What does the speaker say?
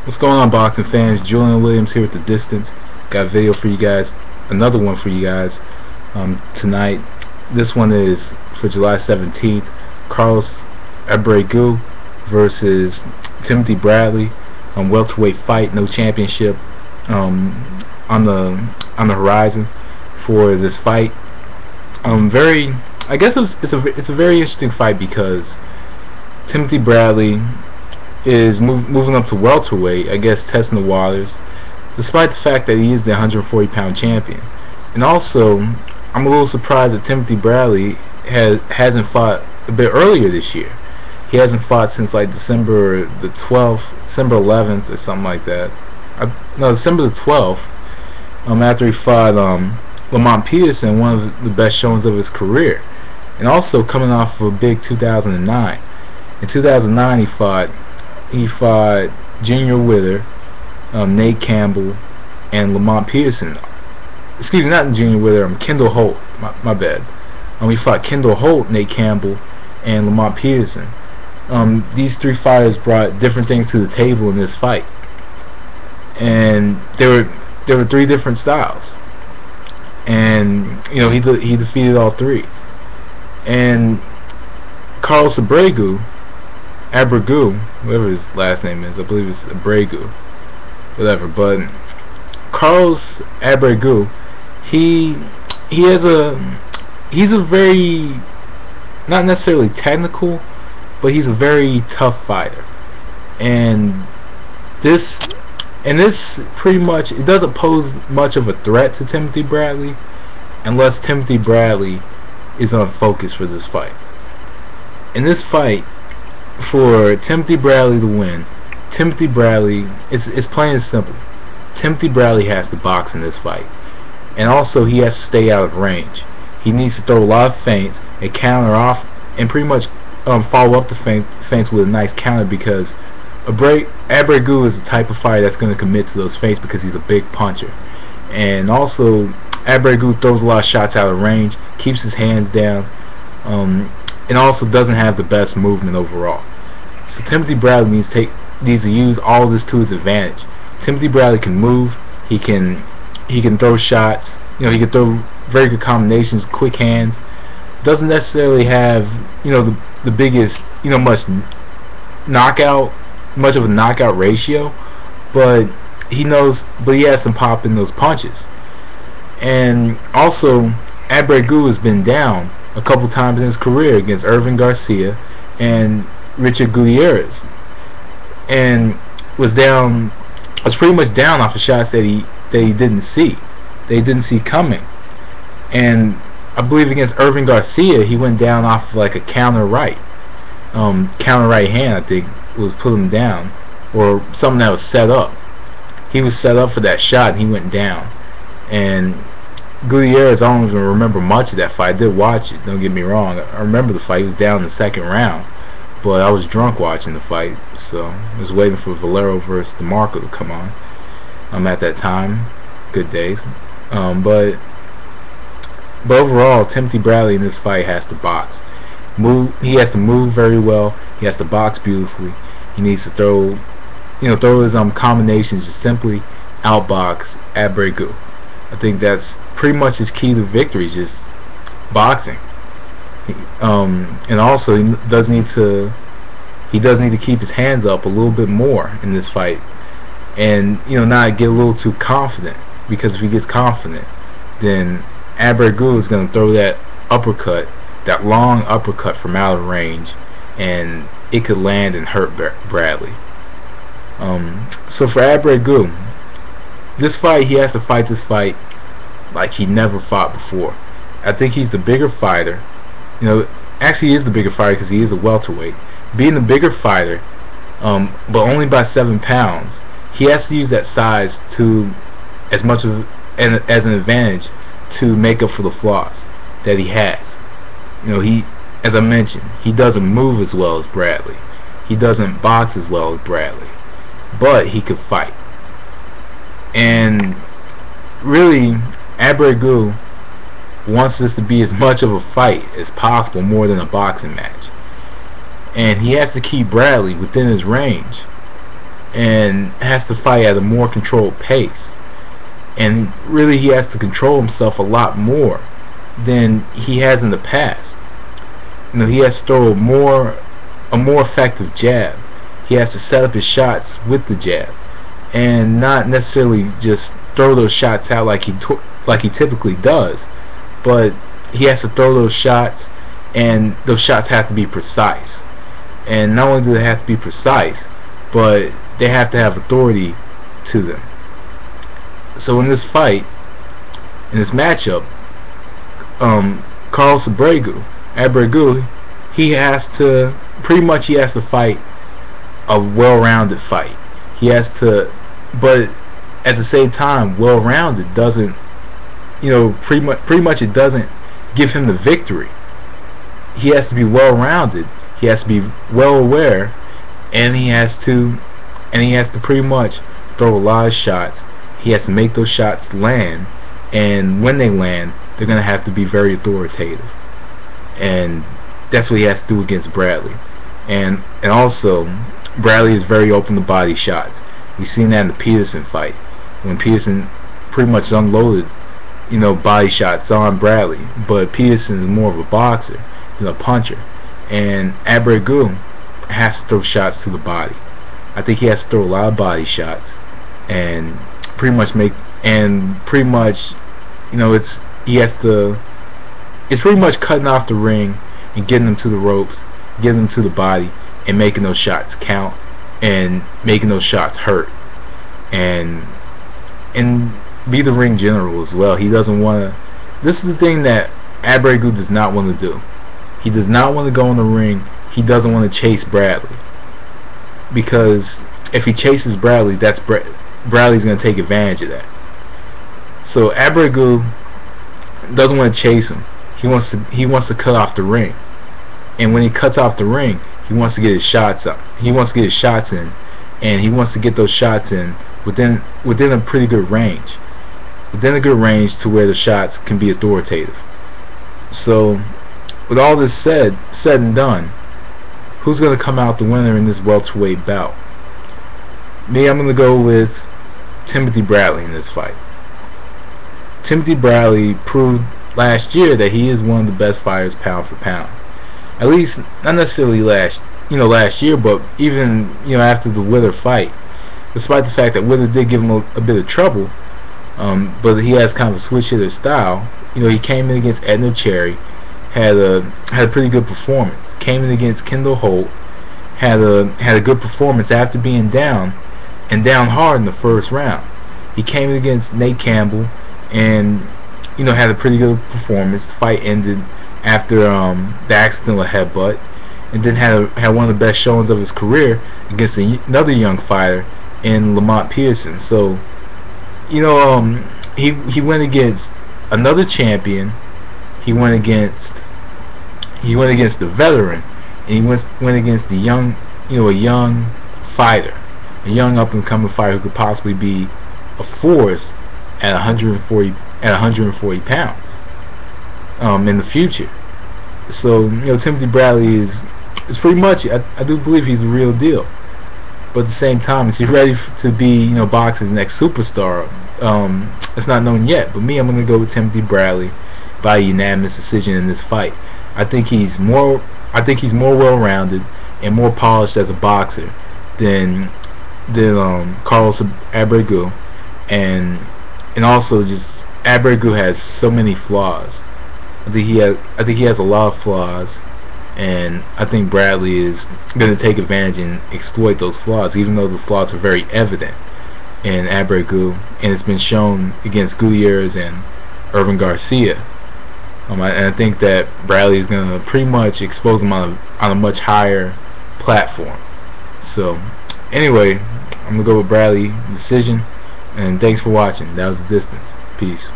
What's going on, boxing fans? Julian Williams here at the distance. Got a video for you guys, another one for you guys tonight. This one is for July 17th. Carlos Abregu versus Timothy Bradley. Welterweight fight, no championship on the horizon for this fight. I guess it's a very interesting fight because Timothy Bradley is moving up to welterweight, I guess testing the waters, despite the fact that he is the 140-pound champion. And also, I'm a little surprised that Timothy Bradley hasn't fought a bit earlier this year. He hasn't fought since like December the 12th, December 11th or something like that. No, December the 12th, after he fought Lamont Peterson, one of the best showings of his career. And also coming off of a big 2009. In 2009 he fought Junior Wither, Nate Campbell, and Lamont Peterson. Excuse me, not Junior Wither, Kendall Holt. My bad. He fought Kendall Holt, Nate Campbell, and Lamont Peterson. These three fighters brought different things to the table in this fight, and there were three different styles, and he defeated all three. And Carlos Abregu, whatever his last name is, I believe it's Abregu, whatever. But Carlos Abregu, he's a very, not necessarily technical, but he's a very tough fighter. And this pretty much, it doesn't pose much of a threat to Timothy Bradley unless Timothy Bradley is on focus for this fight. In this fight, for Timothy Bradley to win, Timothy Bradley, it's plain and simple. Timothy Bradley has to box in this fight, and also he has to stay out of range. He needs to throw a lot of feints and counter off, and pretty much follow up the feints with a nice counter, because Abregu is the type of fighter that's going to commit to those feints because he's a big puncher. And also Abregu throws a lot of shots out of range, keeps his hands down, and also doesn't have the best movement overall. So Timothy Bradley needs to use all of this to his advantage. Timothy Bradley can move, he can throw shots, he can throw very good combinations, quick hands. Doesn't necessarily have the biggest much of a knockout ratio, but he has some pop in those punches. And also Abregu has been down a couple times in his career against Irvin Garcia and Richard Gutierrez, and was pretty much down off of shots that he didn't see coming. And I believe against Irvin Garcia he went down off of like a counter right hand, I think, was putting him down, or something that was set up. He was set up for that shot and he went down. And Gutierrez, I don't even remember much of that fight. I did watch it, don't get me wrong. I remember the fight. He was down in the second round, but I was drunk watching the fight, so I was waiting for Valero versus DeMarco to come on. At that time, good days. But overall, Timothy Bradley in this fight has to box. He has to move very well. He has to box beautifully. He needs to throw his combinations, just simply outbox Abregu. I think that's pretty much his key to victory, is just boxing. And also he does need to keep his hands up a little bit more in this fight, and not get a little too confident, because if he gets confident, then Abregu is going to throw that uppercut, that long uppercut from out of range, and it could land and hurt Bradley. So for Abregu, this fight, he has to fight this fight like he never fought before. I think he's the bigger fighter. Actually he is the bigger fighter because he is a welterweight. Being the bigger fighter, but only by 7 pounds, he has to use that size as an advantage to make up for the flaws that he has. As I mentioned, he doesn't move as well as Bradley. He doesn't box as well as Bradley, but he could fight. And really, Abregu wants this to be as much of a fight as possible, more than a boxing match. And he has to keep Bradley within his range and has to fight at a more controlled pace. And really, he has to control himself a lot more than he has in the past. He has to throw a more effective jab. He has to set up his shots with the jab, and not necessarily just throw those shots out like he typically does, but he has to throw those shots, and those shots have to be precise. And not only do they have to be precise, but they have to have authority to them. So in this fight, in this matchup, Carlos Abregu, he has to fight a well-rounded fight. He has to, but at the same time, well-rounded doesn't, pretty much it doesn't give him the victory. He has to be well-rounded. He has to be well aware, and he has to pretty much throw a lot of shots. He has to make those shots land, and when they land, they're gonna have to be very authoritative. And that's what he has to do against Bradley. And also, Bradley is very open to body shots. We've seen that in the Peterson fight, when Peterson pretty much unloaded, body shots on Bradley. But Peterson is more of a boxer than a puncher, and Abregu has to throw shots to the body. I think he has to throw a lot of body shots, and pretty much it's pretty much cutting off the ring and getting them to the ropes, getting them to the body, and making those shots count, and making those shots hurt, and be the ring general as well. He doesn't want to. This is the thing that Abregu does not want to do. He does not want to go in the ring. He doesn't want to chase Bradley, because if he chases Bradley, Bradley's going to take advantage of that. So Abregu doesn't want to chase him. He wants to cut off the ring, and when he cuts off the ring, he wants to get his shots up. He wants to get his shots in, and he wants to get those shots in within a pretty good range, within a good range to where the shots can be authoritative. So, with all this said and done, who's going to come out the winner in this welterweight bout? Me, I'm going to go with Timothy Bradley in this fight. Timothy Bradley proved last year that he is one of the best fighters pound for pound. At least not necessarily last year, but even after the Whittaker fight. Despite the fact that Whittaker did give him a bit of trouble, but he has kind of a switch hitter style. He came in against Edner Cherry, had a pretty good performance. Came in against Kendall Holt, had a good performance after being down hard in the first round. He came in against Nate Campbell and had a pretty good performance. The fight ended after the accidental headbutt, and then had one of the best showings of his career against another young fighter in Lamont Pearson. So he went against another champion. He went against the veteran, and he went against the young a young fighter, a young up and coming fighter who could possibly be a force at 140 pounds in the future. So Timothy Bradley is pretty much, I do believe he's the real deal. But at the same time, is he ready to be boxing's next superstar? It's not known yet. But me, I'm going to go with Timothy Bradley by unanimous decision in this fight. I think he's more well-rounded and more polished as a boxer than Carlos Abregu, and also just Abregu has so many flaws. I think he has a lot of flaws, and I think Bradley is going to take advantage and exploit those flaws, even though the flaws are very evident in Abregu, and it's been shown against Gutierrez and Irvin Garcia. And I think that Bradley is going to pretty much expose him on a much higher platform. So, anyway, I'm going to go with Bradley decision, and thanks for watching. That was The Distance. Peace.